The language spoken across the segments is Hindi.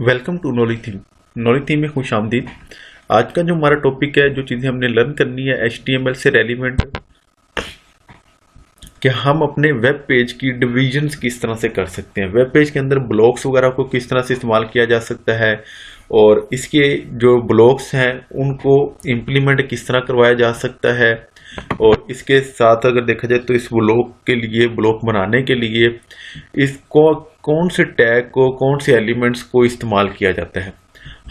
Welcome to knowledge theme. Knowledge theme में खुश आमदीद। आज का जो हमारा टॉपिक है, जो चीज़ें हमने लर्न करनी है HTML से रेलिवेंट, कि हम अपने वेब पेज की डिविजन्स किस तरह से कर सकते हैं, वेब पेज के अंदर ब्लॉक्स वगैरह को किस तरह से इस्तेमाल किया जा सकता है, और इसके जो ब्लॉक्स हैं उनको इम्प्लीमेंट किस तरह करवाया जा सकता है। और इसके साथ अगर देखा जाए तो इस ब्लॉक के लिए, ब्लॉक बनाने के लिए इसको कौन से टैग को, कौन से एलिमेंट्स को इस्तेमाल किया जाता है।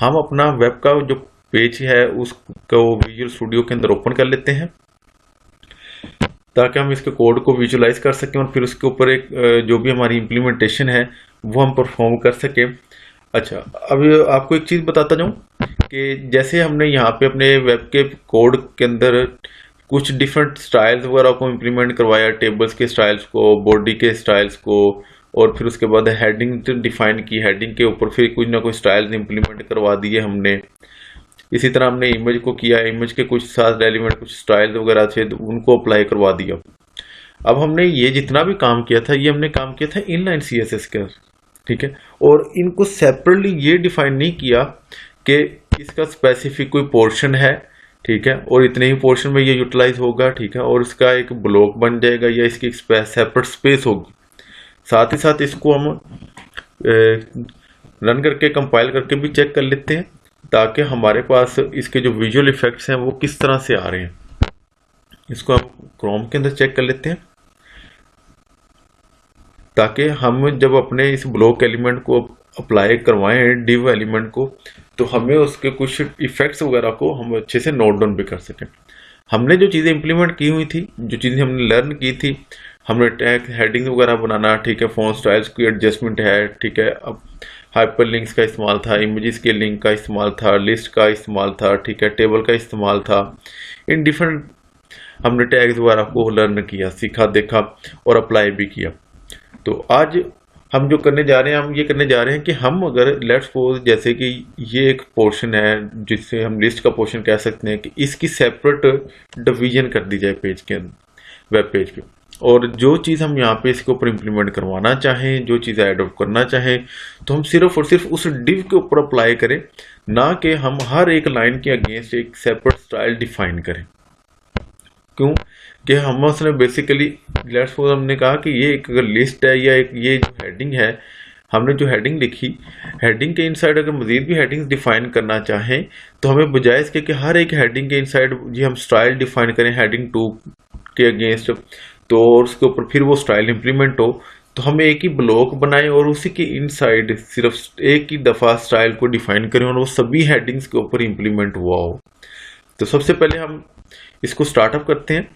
हम अपना वेब का जो पेज है उसको विजुअल स्टूडियो के अंदर ओपन कर लेते हैं ताकि हम इसके कोड को विजुअलाइज कर सकें और फिर उसके ऊपर एक जो भी हमारी इम्प्लीमेंटेशन है वो हम परफॉर्म कर सकें। अच्छा, अभी आपको एक चीज़ बताता जाऊं कि जैसे हमने यहाँ पे अपने वेब के कोड के अंदर कुछ डिफरेंट स्टाइल्स वगैरह को इम्प्लीमेंट करवाया, टेबल्स के स्टाइल्स को, बॉडी के स्टाइल्स को, और फिर उसके बाद हेडिंग डिफाइन की, हेडिंग के ऊपर फिर कुछ ना कुछ स्टाइल्स इम्प्लीमेंट करवा दिए हमने। इसी तरह हमने इमेज को किया, इमेज के कुछ साथ रेलिवेंट कुछ स्टाइल्स वगैरह थे उनको अप्लाई करवा दिया। अब हमने ये जितना भी काम किया था, ये हमने काम किया था इनलाइन CSS का, ठीक है। और इनको सेपरेटली ये डिफाइन नहीं किया कि इसका स्पेसिफिक कोई पोर्शन है, ठीक है, और इतने ही पोर्शन में ये यूटिलाइज होगा, ठीक है, और इसका एक ब्लॉक बन जाएगा या इसकी एक सेपरेट स्पेस होगी। साथ ही साथ इसको हम रन करके, कंपाइल करके भी चेक कर लेते हैं ताकि हमारे पास इसके जो विजुअल इफेक्ट्स हैं वो किस तरह से आ रहे हैं। इसको हम क्रोम के अंदर चेक कर लेते हैं ताकि हम जब अपने इस ब्लॉक एलिमेंट को अप्लाई करवाएं, डिव एलिमेंट को, तो हमें उसके कुछ इफेक्ट्स वगैरह को हम अच्छे से नोट डाउन भी कर सकें। हमने जो चीज़ें इंप्लीमेंट की हुई थी, जो चीज़ें हमने लर्न की थी, हमने टैग, हेडिंग वगैरह बनाना, ठीक है, फॉन्ट स्टाइल्स की एडजस्टमेंट है, ठीक है, अब हाइपर लिंक्स का इस्तेमाल था, इमेजेस के लिंक का इस्तेमाल था, लिस्ट का इस्तेमाल था, ठीक है, टेबल का इस्तेमाल था। इन डिफरेंट हमने टैग्स वगैरह को लर्न किया, सीखा, देखा और अप्लाई भी किया। तो आज हम जो करने जा रहे हैं, हम ये करने जा रहे हैं कि हम अगर लेट्स सपोज जैसे कि ये एक पोर्शन है जिससे हम लिस्ट का पोर्शन कह सकते हैं, कि इसकी सेपरेट डिवीजन कर दी जाए पेज के अंदर, वेब पेज पे, और जो चीज़ हम यहाँ पे इसके ऊपर इम्प्लीमेंट करवाना चाहें, जो चीज़ एडॉप्ट करना चाहें, तो हम सिर्फ और सिर्फ उस डिव के ऊपर अप्लाई करें, ना कि हम हर एक लाइन के अगेंस्ट एक सेपरेट स्टाइल डिफाइन करें। क्यों कि हम उसने बेसिकली लेट्स सपोज हमने कहा कि ये एक अगर लिस्ट है या एक ये जो हेडिंग है, हमने जो हेडिंग लिखी, हेडिंग के इनसाइड अगर मजीद भी हेडिंग्स डिफाइन करना चाहें तो हमें बजाय इसके कि हर एक हेडिंग के इनसाइड ये हम स्टाइल डिफाइन करें हेडिंग 2 के अगेंस्ट, तो उसके ऊपर फिर वो स्टाइल इंप्लीमेंट हो, तो हम एक ही ब्लॉक बनाएं और उसी के इनसाइड सिर्फ एक ही दफ़ा स्टाइल को डिफाइन करें और वो सभी हेडिंग्स के ऊपर इंप्लीमेंट हुआ हो। तो सबसे पहले हम इसको स्टार्टअप करते हैं।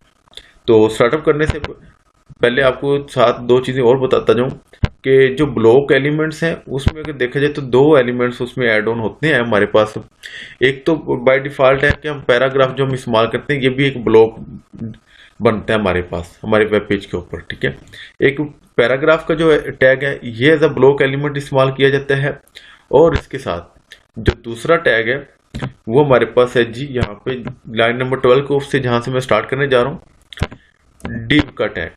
तो स्टार्टअप करने से पहले आपको साथ दो चीज़ें और बताता जाऊं कि जो ब्लॉक एलिमेंट्स हैं उसमें अगर देखा जाए तो दो एलिमेंट्स उसमें ऐड ऑन होते हैं हमारे पास। एक तो बाय डिफ़ॉल्ट है कि हम पैराग्राफ जो हम इस्तेमाल करते हैं, ये भी एक ब्लॉक बनता है हमारे पास, हमारे वेब पेज के ऊपर, ठीक है। एक पैराग्राफ का जो टैग है ये एज अ ब्लॉक एलिमेंट इस्तेमाल किया जाता है, और इसके साथ जो दूसरा टैग है वो हमारे पास है जी यहाँ पे लाइन नंबर 12 को, उससे जहां से मैं स्टार्ट करने जा रहा हूँ, डिव का टैग,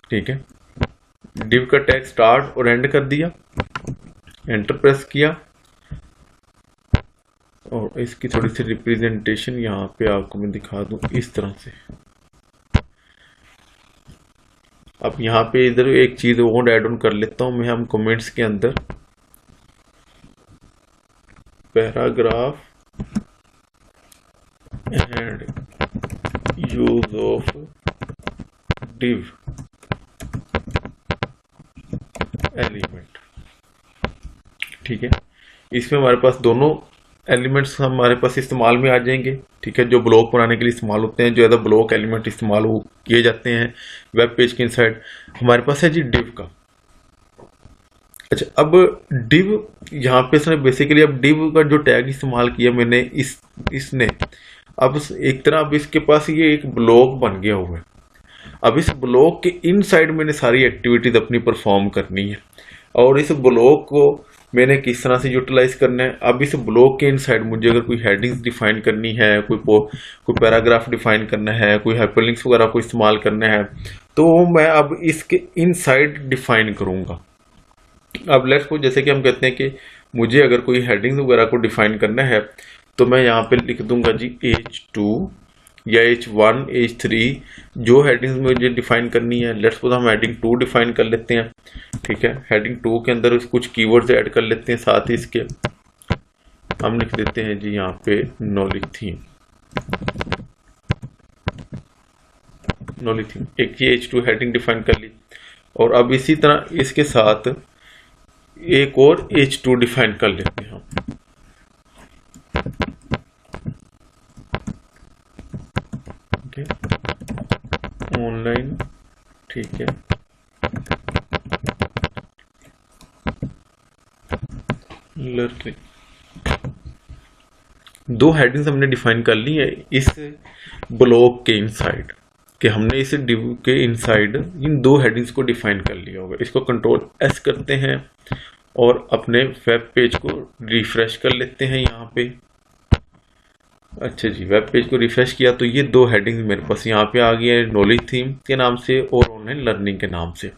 ठीक है। डिव का टैग स्टार्ट और एंड कर दिया, एंटर प्रेस किया, और इसकी थोड़ी सी रिप्रेजेंटेशन यहाँ पे आपको मैं दिखा दूं इस तरह से। अब यहाँ पे इधर एक चीज और ऐड ऑन कर लेता हूं मैं, हम कमेंट्स के अंदर paragraph and use of div element, ठीक है। इसमें हमारे पास दोनों एलिमेंट्स हमारे पास इस्तेमाल में आ जाएंगे, ठीक है, जो ब्लॉक बनाने के लिए इस्तेमाल होते हैं, जो एज अ ब्लॉक एलिमेंट इस्तेमाल किए जाते हैं वेब पेज के इनसाइड। हमारे पास है जी डिव का। अच्छा, अब डिव यहाँ पे इसने बेसिकली, अब डिव का जो टैग इस्तेमाल किया मैंने, इसने अब एक तरह अब इसके पास ये एक ब्लॉक बन गया हुआ है। अब इस ब्लॉक के इनसाइड मैंने सारी एक्टिविटीज अपनी परफॉर्म करनी है, और इस ब्लॉक को मैंने किस तरह से यूटिलाइज करना है। अब इस ब्लॉक के इनसाइड मुझे अगर कोई हेडिंग्स डिफाइन करनी है, कोई पैराग्राफ डिफाइन करना है, कोई हाइपरलिंक्स वगैरह को इस्तेमाल करना है, तो मैं अब इसके इनसाइड डिफाइन करूंगा। अब लेट्स को जैसे कि हम कहते हैं कि मुझे अगर कोई हेडिंग्स वगैरह को डिफाइन करना है तो मैं यहाँ पे लिख दूंगा जी H2 या H1 H3 जो हेडिंग्स मुझे डिफाइन करनी है। लेट्स सपोज हम हेडिंग 2 डिफाइन कर लेते हैं, ठीक है। हेडिंग 2 के अंदर कुछ कीवर्ड्स ऐड कर लेते हैं, साथ ही इसके हम लिख देते हैं जी यहाँ पे नॉलेज थीम। एक ये H2 हेडिंग डिफाइन कर ली, और अब इसी तरह इसके साथ एक और H2 डिफाइन कर लेते हैं हम। ऑनलाइन, ठीक है, लर्निंग। दो हेडिंग्स हमने डिफाइन कर ली है इस ब्लॉक के इनसाइड, कि हमने इस डिव के इनसाइड इन दो हेडिंग्स को डिफाइन कर लिया होगा। इसको कंट्रोल एस करते हैं और अपने वेब पेज को रिफ्रेश कर लेते हैं यहाँ पे। अच्छा जी, वेब पेज को रिफ्रेश किया तो ये दो हेडिंग्स मेरे पास यहाँ पे आ गई है, नॉलेज थीम के नाम से और ऑनलाइन लर्निंग के नाम से।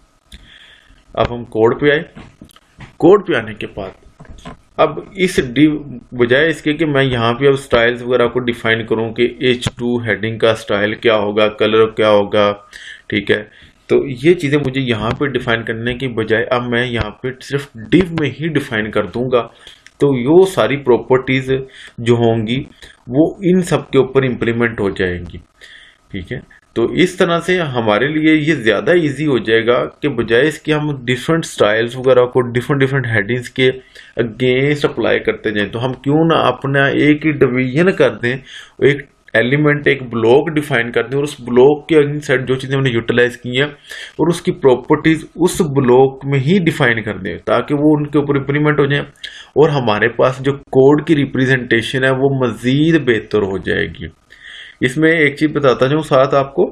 अब हम कोड पे आए। कोड पे आने के बाद अब इस डिव बजाय इसके कि मैं यहाँ पे अब स्टाइल्स वगैरह को डिफाइन करूँ कि H2 हेडिंग का स्टाइल क्या होगा, कलर क्या होगा, ठीक है, तो ये चीज़ें मुझे यहाँ पे डिफाइन करने की बजाय अब मैं यहाँ पे सिर्फ डिव में ही डिफाइन कर दूंगा। तो यो सारी प्रॉपर्टीज जो होंगी वो इन सब के ऊपर इम्प्लीमेंट हो जाएंगी, ठीक है। तो इस तरह से हमारे लिए ये ज़्यादा इजी हो जाएगा कि बजाय इसके हम डिफरेंट स्टाइल्स वगैरह को डिफरेंट हेडिंग्स के अगेंस्ट अप्लाई करते जाएं, तो हम क्यों ना अपना एक ही डिवीजन कर दें, एक एलिमेंट, एक ब्लॉक डिफाइन कर दें और उस ब्लॉक के इनसाइड जो चीज़ें हमने यूटिलाइज की हैं और उसकी प्रॉपर्टीज उस ब्लॉक में ही डिफाइन कर दें, ताकि वो उनके ऊपर इम्प्लीमेंट हो जाए और हमारे पास जो कोड की रिप्रेजेंटेशन है वो मज़ीद बेहतर हो जाएगी। इसमें एक चीज़ बताता जाऊँ साथ आपको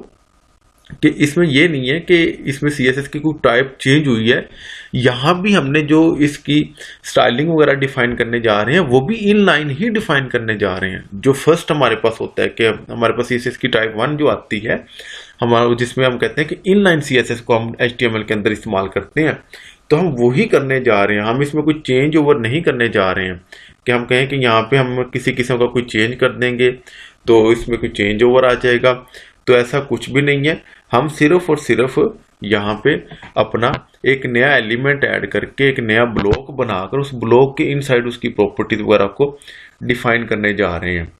कि इसमें ये नहीं है कि इसमें CSS की कोई टाइप चेंज हुई है, यहाँ भी हमने जो इसकी स्टाइलिंग वगैरह डिफाइन करने जा रहे हैं वो भी इन लाइन ही डिफाइन करने जा रहे हैं। जो फर्स्ट हमारे पास होता है कि हमारे पास CSS की टाइप 1 जो आती है हमारा, जिसमें हम कहते हैं कि इन लाइन CSS को हम HTML के अंदर इस्तेमाल करते हैं, तो हम वही करने जा रहे हैं। हम इसमें कोई चेंज ओवर नहीं करने जा रहे हैं कि हम कहें कि यहाँ पे हम किसी किस्म का कोई चेंज कर देंगे तो इसमें कोई चेंज ओवर आ जाएगा, तो ऐसा कुछ भी नहीं है। हम सिर्फ और सिर्फ यहाँ पे अपना एक नया एलिमेंट ऐड करके एक नया ब्लॉक बनाकर उस ब्लॉक के इनसाइड उसकी प्रॉपर्टीज वगैरह को डिफाइन करने जा रहे हैं।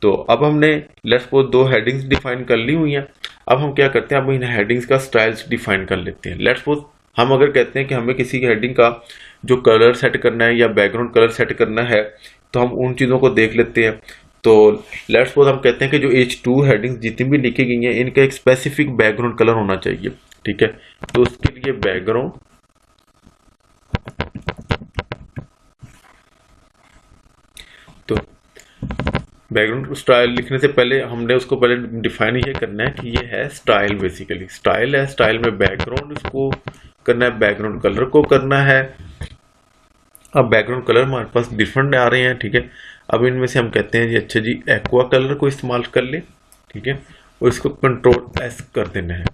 तो अब हमने लेट्स सपोज दो हेडिंग्स डिफाइन कर ली हुई हैं। अब हम क्या करते हैं, अब इन हेडिंग्स का स्टाइल्स डिफाइन कर लेते हैं। लेट्स सपोज हम अगर कहते हैं कि हमें किसी हेडिंग का जो कलर सेट करना है या बैकग्राउंड कलर सेट करना है, तो हम उन चीज़ों को देख लेते हैं। तो लेट्स सपोज हम कहते हैं कि जो H2 हेडिंग्स जितनी भी लिखी गई हैं इनका एक स्पेसिफिक बैकग्राउंड कलर होना चाहिए, ठीक है। तो उसके लिए बैकग्राउंड, तो बैकग्राउंड स्टाइल लिखने से पहले हमने उसको पहले डिफाइन ये करना है कि ये है स्टाइल। बेसिकली स्टाइल है, स्टाइल में बैकग्राउंड इसको करना है, बैकग्राउंड कलर को करना है। अब बैकग्राउंड कलर हमारे पास डिफरेंट आ रहे हैं, ठीक है। अब इनमें से हम कहते हैं जी अच्छा जी एक्वा कलर को इस्तेमाल कर ले, ठीक है, और इसको कंट्रोल एस कर देना है।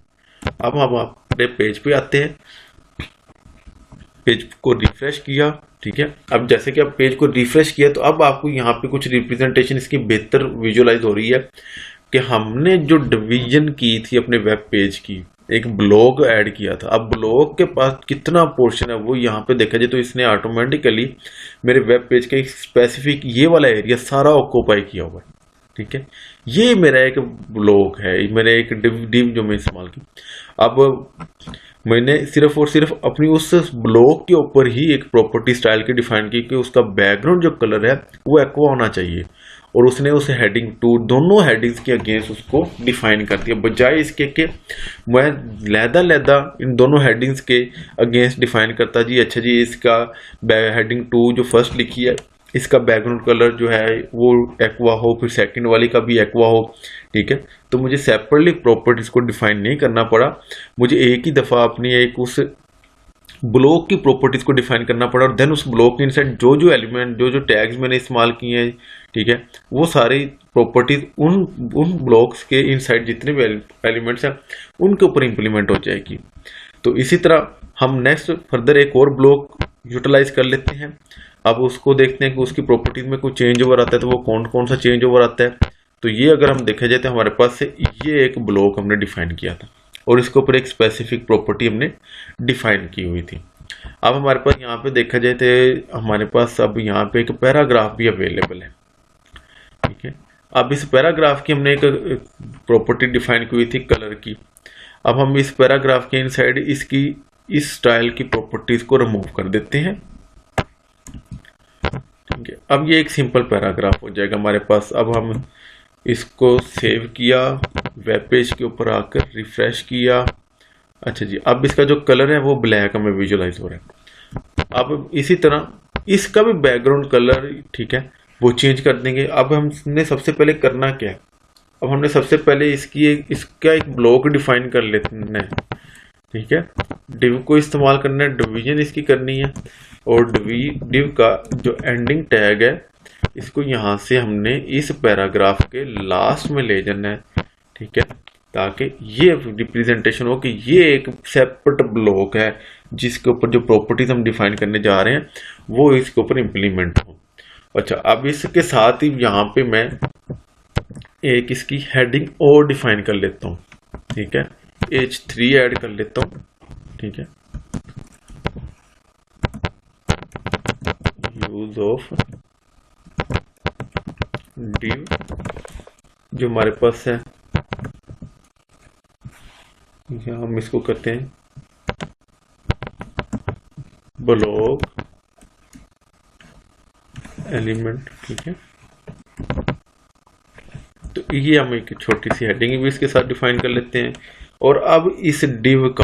अब हम अपने पेज पे आते हैं, पेज को रिफ्रेश किया, ठीक है। अब जैसे कि आप पेज को रिफ्रेश किया तो अब आपको यहाँ पे कुछ रिप्रेजेंटेशन इसकी बेहतर विजुअलाइज हो रही है कि हमने जो डिवीजन की थी अपने वेब पेज की, एक ब्लॉग ऐड किया था। अब ब्लॉग के पास कितना पोर्शन है वो यहाँ पे देखा जाए तो इसने ऑटोमेटिकली मेरे वेब पेज का एक स्पेसिफिक ये वाला एरिया सारा ऑक्यूपाई किया हुआ है, ठीक है। ये मेरा एक ब्लॉग है, मेरा एक डिव जो मैं इस्तेमाल की। अब मैंने सिर्फ और सिर्फ अपनी उस ब्लॉग के ऊपर ही एक प्रॉपर्टी स्टाइल की डिफाइन की कि उसका बैकग्राउंड जो कलर है वो एक्वा होना चाहिए, और उसने उस हेडिंग 2 दोनों हेडिंग्स के अगेंस्ट उसको डिफाइन कर दिया, बजाय इसके कि मैं लहदा इन दोनों हेडिंग्स के अगेंस्ट डिफाइन करता जी अच्छा जी इसका हेडिंग 2 जो फर्स्ट लिखी है इसका बैकग्राउंड कलर जो है वो एक्वा हो, फिर सेकंड वाली का भी एक्वा हो, ठीक है। तो मुझे सेपरेटली प्रॉपर्टीज को डिफाइन नहीं करना पड़ा, मुझे एक ही दफ़ा अपनी एक उस ब्लॉक की प्रॉपर्टीज को डिफाइन करना पड़ा और देन उस ब्लॉक के इनसाइड जो जो एलिमेंट जो जो टैग्स मैंने इस्तेमाल किए हैं, ठीक है, वो सारी प्रॉपर्टीज उन ब्लॉक्स के इनसाइड जितने भी एलिमेंट्स हैं उनके ऊपर इंप्लीमेंट हो जाएगी। तो इसी तरह हम नेक्स्ट फर्दर एक और ब्लॉक यूटिलाइज कर लेते हैं। अब उसको देखते हैं कि उसकी प्रॉपर्टीज में कोई चेंज ओवर आता है तो वो कौन कौन सा चेंज ओवर आता है। तो ये अगर हम देखा जाए तो हमारे पास से ये एक ब्लॉक हमने डिफाइन किया था और इसके ऊपर एक स्पेसिफिक प्रॉपर्टी हमने डिफाइन की हुई थी। अब हमारे पास यहाँ पे देखा जाए तो हमारे पास अब यहाँ पे एक पैराग्राफ भी अवेलेबल है, ठीक है। अब इस पैराग्राफ की हमने एक प्रॉपर्टी डिफाइन की हुई थी कलर की। अब हम इस पैराग्राफ के इनसाइड इसकी इस स्टाइल की प्रॉपर्टीज को रिमूव कर देते हैं, ठीक है। अब ये एक सिंपल पैराग्राफ हो जाएगा हमारे पास। अब हम इसको सेव किया, वेब पेज के ऊपर आकर रिफ्रेश किया। अच्छा जी, अब इसका जो कलर है वो ब्लैक हमें विजुअलाइज हो रहा है। अब इसी तरह इसका भी बैकग्राउंड कलर, ठीक है, वो चेंज कर देंगे। अब हमने सबसे पहले करना क्या है, अब हमने सबसे पहले इसका एक ब्लॉक डिफाइन कर लेना है, ठीक है। डिव को इस्तेमाल करना है, डिवीजन इसकी करनी है और डिव का जो एंडिंग टैग है इसको यहाँ से हमने इस पैराग्राफ के लास्ट में ले जाना है, ठीक है, ताकि ये रिप्रेजेंटेशन हो कि ये एक सेपरेट ब्लॉक है जिसके ऊपर जो प्रॉपर्टीज हम डिफाइन करने जा रहे हैं वो इसके ऊपर इंप्लीमेंट हो। अच्छा, अब इसके साथ ही यहाँ पे मैं एक इसकी हेडिंग और डिफाइन कर लेता हूँ, ठीक है, H3 ऐड कर लेता हूँ, ठीक है। यूज ऑफ डिव जो हमारे पास है, हम इसको करते हैं ब्लॉक एलिमेंट, ठीक है। तो ये हम एक छोटी सी हेडिंग भी इसके साथ डिफाइन कर लेते हैं। और अब इस डिव का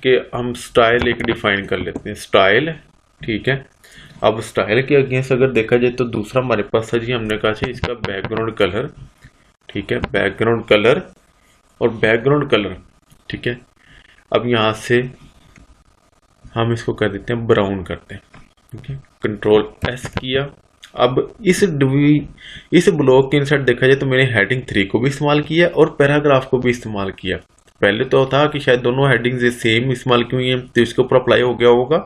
के हम स्टाइल एक डिफाइन कर लेते हैं, स्टाइल, ठीक है। अब स्टाइल के अगेंस्ट अगर देखा जाए तो दूसरा हमारे पास है जी, हमने कहा था इसका बैकग्राउंड कलर, ठीक है, बैकग्राउंड कलर और बैकग्राउंड कलर, ठीक है। अब यहाँ से हम इसको कर देते हैं ब्राउन करते हैं, ठीक है, कंट्रोल एस किया। अब इस ब्लॉक के इनसाइड देखा जाए तो मैंने हेडिंग 3 को भी इस्तेमाल किया और पैराग्राफ को भी इस्तेमाल किया। पहले तो था कि शायद दोनों हेडिंग्स सेम इस्तेमाल की हुई हैं तो इसके ऊपर अप्लाई हो गया होगा,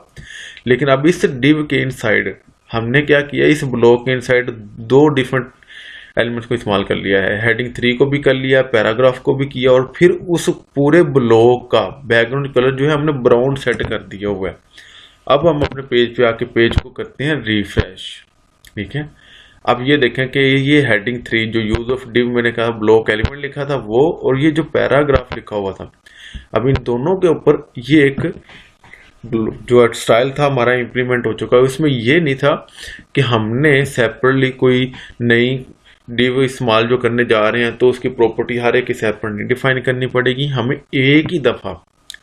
लेकिन अब इस डिव के इनसाइड हमने क्या किया, इस ब्लॉक के इनसाइड दो डिफरेंट एलिमेंट्स को इस्तेमाल कर लिया है। हेडिंग 3 को भी कर लिया, पैराग्राफ को भी किया और फिर उस पूरे ब्लॉक का बैकग्राउंड कलर जो है हमने ब्राउन सेट कर दिया हुआ है। अब हम अपने पेज पे आके पेज को करते हैं रिफ्रेश, ठीक है। अब ये देखें कि ये हेडिंग 3 जो यूज ऑफ डिव मैंने कहा ब्लॉक एलिमेंट लिखा था वो, और ये जो पैराग्राफ लिखा हुआ था, अब इन दोनों के ऊपर ये एक जो स्टाइल था हमारा इंप्लीमेंट हो चुका है। उसमें ये नहीं था कि हमने सेपरेटली कोई नई डिव इस्तेमाल जो करने जा रहे हैं तो उसकी प्रॉपर्टी हर एक सेपरेट नहीं डिफाइन करनी पड़ेगी, हमें एक ही दफा,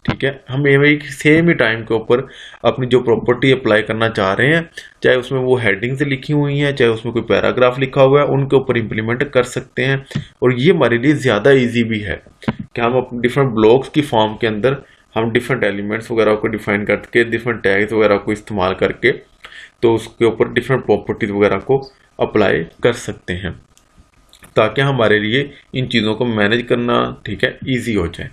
ठीक है, हम एक सेम ही टाइम के ऊपर अपनी जो प्रॉपर्टी अप्लाई करना चाह रहे हैं, चाहे उसमें वो हेडिंग्स लिखी हुई हैं, चाहे उसमें कोई पैराग्राफ लिखा हुआ है, उनके ऊपर इंप्लीमेंट कर सकते हैं। और ये हमारे लिए ज़्यादा इजी भी है कि हम अपने डिफरेंट ब्लॉक्स की फॉर्म के अंदर हम डिफरेंट एलिमेंट्स वगैरह को डिफाइन करके डिफरेंट टैग्स वगैरह को इस्तेमाल करके तो उसके ऊपर डिफरेंट प्रॉपर्टीज वगैरह को अप्लाई कर सकते हैं, ताकि हमारे लिए इन चीज़ों को मैनेज करना, ठीक है, ईजी हो जाए।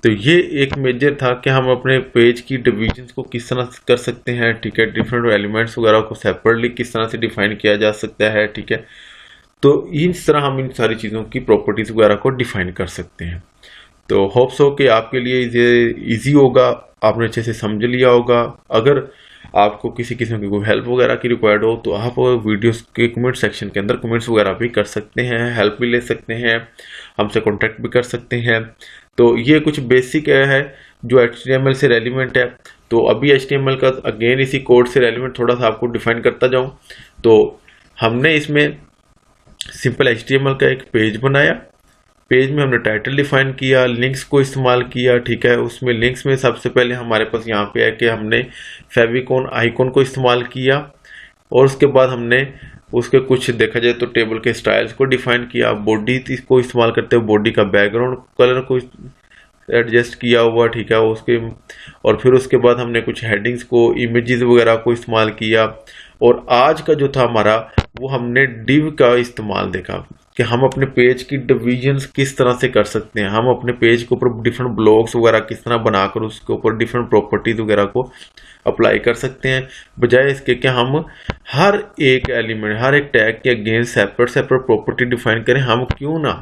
तो ये एक मेजर था कि हम अपने पेज की डिविजन्स को किस तरह कर सकते हैं, ठीक है, डिफरेंट एलिमेंट्स वगैरह को सेपरेटली किस तरह से डिफाइन किया जा सकता है, ठीक है। तो इस तरह हम इन सारी चीज़ों की प्रॉपर्टीज वगैरह को डिफाइन कर सकते हैं। तो होप्स हो कि आपके लिए ये ईजी होगा, आपने अच्छे से समझ लिया होगा। अगर आपको किसी किस्म की कोई हेल्प वगैरह की रिक्वायर्ड हो तो आप वीडियोस के कमेंट सेक्शन के अंदर कमेंट्स वगैरह भी कर सकते हैं, हेल्प भी ले सकते हैं, हमसे कांटेक्ट भी कर सकते हैं। तो ये कुछ बेसिक है जो HTML से रेलिवेंट है। तो अभी HTML का अगेन इसी कोड से रेलिवेंट थोड़ा सा आपको डिफाइन करता जाऊं। तो हमने इसमें सिंपल HTML का एक पेज बनाया, पेज में हमने टाइटल डिफाइन किया, लिंक्स को इस्तेमाल किया, ठीक है। उसमें लिंक्स में सबसे पहले हमारे पास यहाँ पे है कि हमने फेविकॉन आइकॉन को इस्तेमाल किया और उसके बाद हमने उसके कुछ देखा जाए तो टेबल के स्टाइल्स को डिफाइन किया, बॉडी को इस्तेमाल करते हुए बॉडी का बैकग्राउंड कलर को एडजस्ट किया हुआ, ठीक है, उसके और फिर उसके बाद हमने कुछ हेडिंग्स को, इमेजेस वगैरह को इस्तेमाल किया। और आज का जो था हमारा वो हमने डिव का इस्तेमाल देखा, कि हम अपने पेज की डिविजन्स किस तरह से कर सकते हैं, हम अपने पेज के ऊपर डिफरेंट ब्लॉक्स वगैरह किस तरह बनाकर उसके ऊपर डिफरेंट प्रॉपर्टीज वगैरह को अप्लाई कर सकते हैं, बजाय इसके कि हम हर एक एलिमेंट हर एक टैग के against separate separate property define करें। हम क्यों ना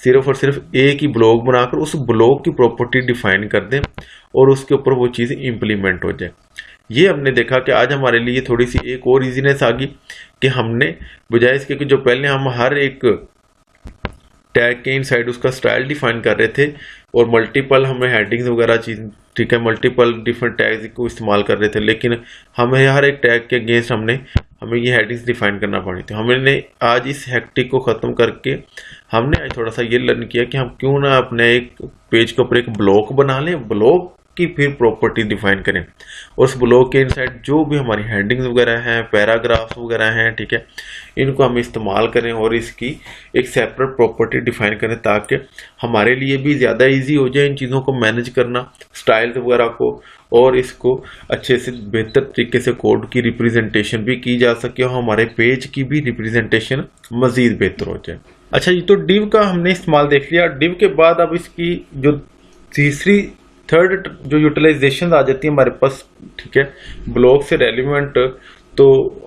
सिर्फ और सिर्फ एक ही ब्लॉक बनाकर उस ब्लॉक की प्रॉपर्टी डिफाइन कर दें और उसके ऊपर वो चीज़ इंप्लीमेंट हो जाए। ये हमने देखा कि आज हमारे लिए थोड़ी सी एक और इजीनेस आ गई कि हमने बजाय इसके कि जो पहले हम हर एक टैग के इनसाइड उसका स्टाइल डिफाइन कर रहे थे और मल्टीपल हमें हेडिंग्स वगैरह चीज, ठीक है, मल्टीपल डिफरेंट टैग्स को इस्तेमाल कर रहे थे, लेकिन हमें हर एक टैग के अगेंस्ट हमें ये हेडिंग्स डिफाइन करना पड़ी थी। हमने आज इस हेक्टिक को ख़त्म करके हमने आज थोड़ा सा ये लर्न किया कि हम क्यों ना अपने एक पेज के ऊपर एक ब्लॉक बना लें, ब्लॉक की फिर प्रॉपर्टी डिफाइन करें और उस ब्लॉक के इनसाइड जो भी हमारी हेडिंग्स वगैरह हैं, पैराग्राफ्स वगैरह हैं, ठीक है, इनको हम इस्तेमाल करें और इसकी एक सेपरेट प्रॉपर्टी डिफाइन करें ताकि हमारे लिए भी ज़्यादा इजी हो जाए इन चीज़ों को मैनेज करना, स्टाइल्स वगैरह को, और इसको अच्छे से बेहतर तरीके से कोड की रिप्रेजेंटेशन भी की जा सके और हमारे पेज की भी रिप्रेजेंटेशन मज़ीद बेहतर हो जाए। अच्छा, ये तो डिव का हमने इस्तेमाल देख लिया। डिव के बाद अब इसकी जो थर्ड जो यूटिलाइजेशन आ जाती है हमारे पास, ठीक है, ब्लॉक से रेलिवेंट, तो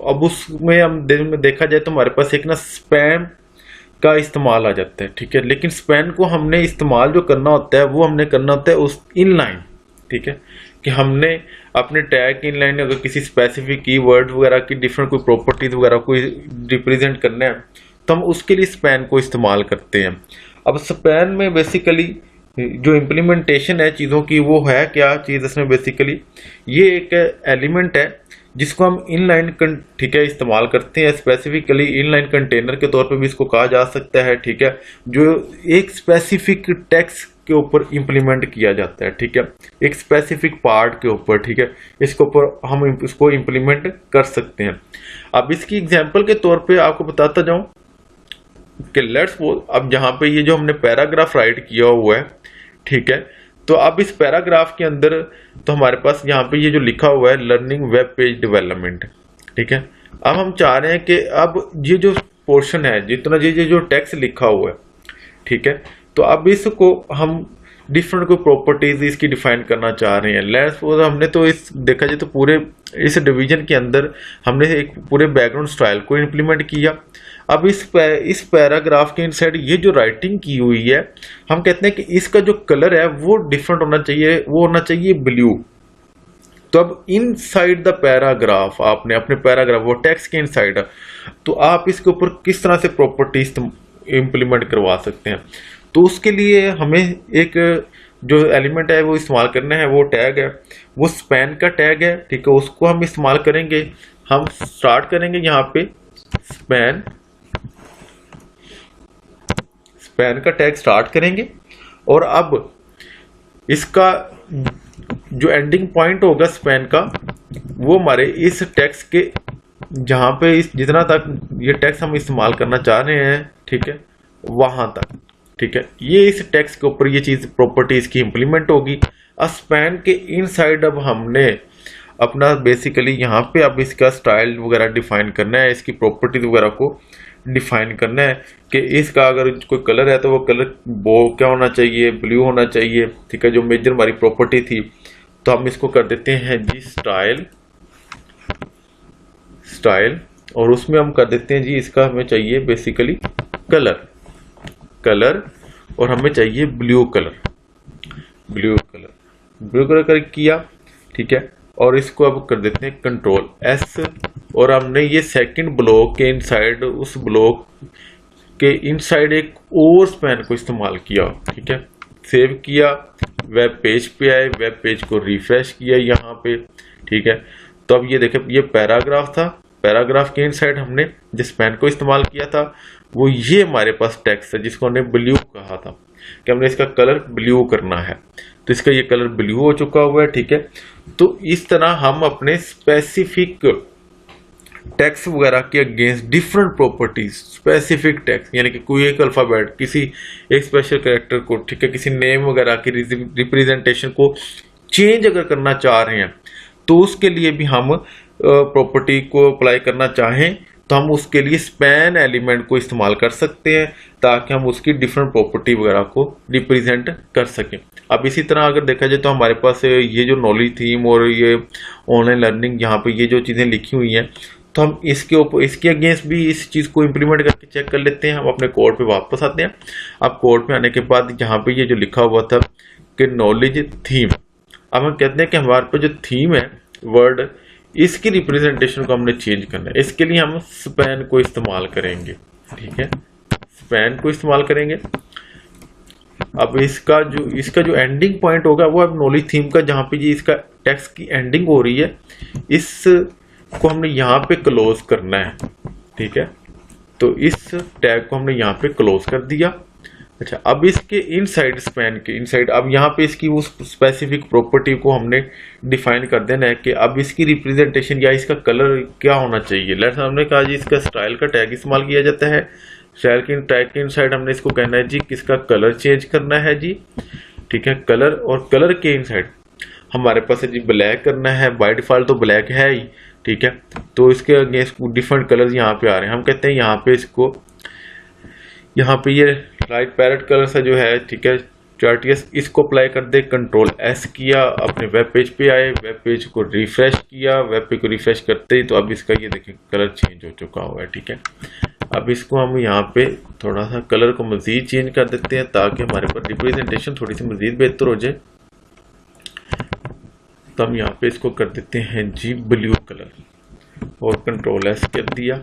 अब उसमें हम देखा जाए तो हमारे पास एक ना स्पैन का इस्तेमाल आ जाता है, ठीक है, लेकिन स्पैन को हमने इस्तेमाल जो करना होता है वो हमने करना होता है उस इनलाइन, ठीक है, कि हमने अपने टैग की इनलाइन अगर किसी स्पेसिफिक कीवर्ड वगैरह की डिफरेंट कोई प्रॉपर्टीज वगैरह को रिप्रेजेंट करना है तो हम उसके लिए स्पैन को इस्तेमाल करते हैं। अब स्पैन में बेसिकली जो इम्प्लीमेंटेशन है चीज़ों की वो है क्या चीज़, इसमें बेसिकली ये एक एलिमेंट है जिसको हम इनलाइन, ठीक है, इस्तेमाल करते हैं। स्पेसिफिकली इनलाइन कंटेनर के तौर पे भी इसको कहा जा सकता है, ठीक है, जो एक स्पेसिफिक टेक्स्ट के ऊपर इंप्लीमेंट किया जाता है, ठीक है, एक स्पेसिफिक पार्ट के ऊपर, ठीक है, इसके ऊपर हम इसको इंप्लीमेंट कर सकते हैं। अब इसकी एग्जाम्पल के तौर पर आपको बताता जाऊं कि लेट्स सपोज अब जहां पे ये जो हमने पैराग्राफ राइट किया हुआ है, ठीक है, तो अब इस पैराग्राफ के अंदर तो हमारे पास यहाँ पे ये जो लिखा हुआ है लर्निंग वेब पेज डेवलपमेंट, ठीक है, अब हम चाह रहे हैं कि अब ये जो पोर्शन है जितना ये जो टेक्स्ट लिखा हुआ है, ठीक है, तो अब इसको हम डिफरेंट कोई प्रॉपर्टीज इसकी डिफाइन करना चाह रहे हैं। लेट्स सपोज हमने तो इस देखा जाए तो पूरे इस डिवीजन के अंदर हमने एक पूरे बैकग्राउंड स्टाइल को इंप्लीमेंट किया। अब इस पैराग्राफ के इनसाइड ये जो राइटिंग की हुई है हम कहते हैं कि इसका जो कलर है वो डिफरेंट होना चाहिए, वो होना चाहिए ब्लू। तो अब इनसाइड द पैराग्राफ आपने अपने पैराग्राफ वो टेक्स्ट के इनसाइड, तो आप इसके ऊपर किस तरह से प्रॉपर्टीज इंप्लीमेंट करवा सकते हैं। तो उसके लिए हमें एक जो एलिमेंट है वो इस्तेमाल करना है, वो टैग है, वो स्पैन का टैग है, ठीक है, उसको हम इस्तेमाल करेंगे। हम स्टार्ट करेंगे यहाँ पे स्पैन का टैग स्टार्ट करेंगे और अब इसका जो एंडिंग पॉइंट होगा स्पैन का वो हमारे इस टेक्स्ट के जहां पे इस जितना तक ये टेक्स्ट हम इस्तेमाल करना चाह रहे हैं, ठीक है, वहां तक, ठीक है, ये इस टेक्स्ट के ऊपर ये चीज प्रॉपर्टीज की इंप्लीमेंट होगी। स्पैन के इनसाइड अब हमने अपना बेसिकली यहाँ पे अब इसका स्टाइल वगैरह डिफाइन करना है, इसकी प्रॉपर्टीज वगैरह को डिफाइन करना है कि इसका अगर कोई कलर है तो वो कलर वो क्या होना चाहिए, ब्लू होना चाहिए, ठीक है, जो मेजर हमारी प्रॉपर्टी थी। तो हम इसको कर देते हैं जी स्टाइल और उसमें हम कर देते हैं जी इसका हमें चाहिए बेसिकली कलर और हमें चाहिए ब्लू कलर कर किया, ठीक है, और इसको अब कर देते हैं कंट्रोल एस और हमने ये सेकंड ब्लॉक के इनसाइड उस ब्लॉक के इनसाइड एक और स्पैन को इस्तेमाल किया, ठीक है, सेव किया, वेब पेज पे आए, वेब पेज को रिफ्रेश किया यहाँ पे, ठीक है। तो अब ये देखें ये पैराग्राफ था, पैराग्राफ के इनसाइड हमने जिस स्पैन को इस्तेमाल किया था वो ये हमारे पास टेक्स्ट है जिसको हमने ब्लू कहा था कि हमने इसका कलर ब्लू करना है, तो इसका ये कलर ब्लू हो चुका हुआ है, ठीक है। तो इस तरह हम अपने स्पेसिफिक टेक्स्ट वगैरह के against different properties specific text यानी कि कोई एक अल्फाबेट किसी एक स्पेशल कैरेक्टर को, ठीक है, किसी नेम वगैरह की रिप्रेजेंटेशन को चेंज अगर करना चाह रहे हैं तो उसके लिए भी हम प्रॉपर्टी को अप्लाई करना चाहें तो हम उसके लिए स्पैन एलिमेंट को इस्तेमाल कर सकते हैं ताकि हम उसकी डिफरेंट प्रॉपर्टी वगैरह को रिप्रेजेंट कर सकें। अब इसी तरह अगर देखा जाए तो हमारे पास ये जो नॉलेज थीम और ये ऑनलाइन लर्निंग यहाँ पे ये जो चीज़ें लिखी हुई हैं, तो हम इसके ऊपर इसके अगेंस्ट भी इस चीज़ को इम्प्लीमेंट करके चेक कर लेते हैं। हम अपने कोड पे वापस आते हैं। अब कोड पे आने के बाद यहाँ पे ये जो लिखा हुआ था कि नॉलेज थीम, अब हम कहते हैं कि हमारे पास जो थीम है वर्ड, इसकी रिप्रेजेंटेशन को हमने चेंज करना है। इसके लिए हम स्पैन को इस्तेमाल करेंगे। ठीक है, स्पैन को इस्तेमाल करेंगे। अब इसका जो एंडिंग पॉइंट होगा वो अब नॉलेज थीम का, जहाँ पे ये इसका टेक्स्ट की एंडिंग हो रही है, इसको हमने यहाँ पे क्लोज करना है। ठीक है, तो इस टैग को हमने यहाँ पे क्लोज कर दिया। अच्छा, अब इसके इनसाइड, स्पैन के इनसाइड, अब यहाँ पे इसकी वो स्पेसिफिक प्रॉपर्टी को हमने डिफाइन कर देना है कि अब इसकी रिप्रेजेंटेशन या इसका कलर क्या होना चाहिए। लेट्स हमने कहा जी इसका स्टाइल का टैग इस्तेमाल किया जाता है। स्टाइल के टैग के इनसाइड हमने इसको कहना है जी किसका कलर चेंज करना है जी। ठीक है, कलर, और कलर के इनसाइड हमारे पास है जी ब्लैक करना है। बाय डिफॉल्ट तो ब्लैक है ही। ठीक है, तो इसके अगेंस्ट डिफरेंट कलर्स यहाँ पे आ रहे हैं। हम कहते हैं यहाँ पे इसको, यहाँ पे ये लाइट पैरेट कलर सा जो है, ठीक है, चार्टियस, इसको अप्लाई कर दे। कंट्रोल एस किया, अपने वेब पेज पे आए, वेब पेज को रिफ्रेश किया। वेब पेज को रिफ्रेश करते ही तो अब इसका ये देखिए कलर चेंज हो चुका हुआ है। ठीक है, अब इसको हम यहाँ पे थोड़ा सा कलर को मजीद चेंज कर देते हैं ताकि हमारे पास रिप्रेजेंटेशन थोड़ी सी मजीद बेहतर हो जाए। तो हम यहाँ पे इसको कर देते हैं जी ब्लू कलर, और कंट्रोल एस कर दिया।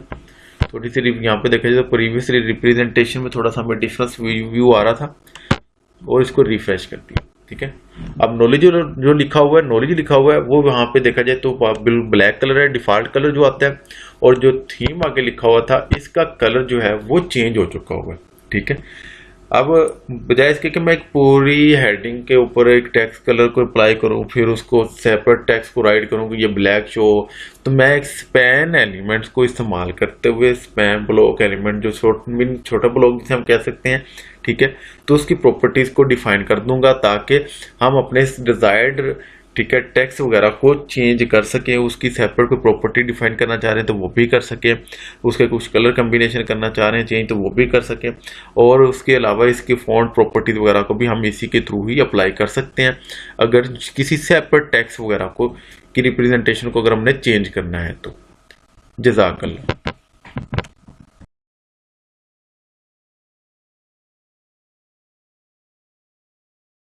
थोड़ी सी यहाँ पे देखा जाए तो प्रीवियसली रिप्रेजेंटेशन में थोड़ा सा हमें डिफरेंस व्यू आ रहा था, और इसको रिफ्रेश कर दिया। ठीक है, अब नॉलेज जो लिखा हुआ है, नॉलेज लिखा हुआ है वो वहाँ पे देखा जाए तो ब्लैक कलर है, डिफॉल्ट कलर जो आता है, और जो थीम आगे लिखा हुआ था इसका कलर जो है वो चेंज हो चुका हुआ है। ठीक है, अब बजाय इसके कि मैं एक पूरी हेडिंग के ऊपर एक टेक्स्ट कलर को अप्लाई करूं, फिर उसको सेपरेट टेक्स्ट को राइट करूं कि ये ब्लैक शो, तो मैं एक स्पैन एलिमेंट्स को इस्तेमाल करते हुए, स्पैन ब्लॉक एलिमेंट जो छोटा ब्लॉक जिसे हम कह सकते हैं, ठीक है, तो उसकी प्रॉपर्टीज को डिफाइन कर दूंगा ताकि हम अपने डिजायर्ड, ठीक है, टेक्स्ट वगैरह को चेंज कर सके। उसकी सेपरेट कोई प्रॉपर्टी डिफाइन करना चाह रहे हैं तो वो भी कर सके, उसके कुछ कलर कम्बिनेशन करना चाह रहे हैं चेंज तो वो भी कर सके, और उसके अलावा इसकी फॉन्ट प्रॉपर्टीज वगैरह को भी हम इसी के थ्रू ही अप्लाई कर सकते हैं अगर किसी सेपरेट टेक्स्ट वगैरह को की रिप्रेजेंटेशन को अगर हमने चेंज करना है तो। जज़ाकल्लाह।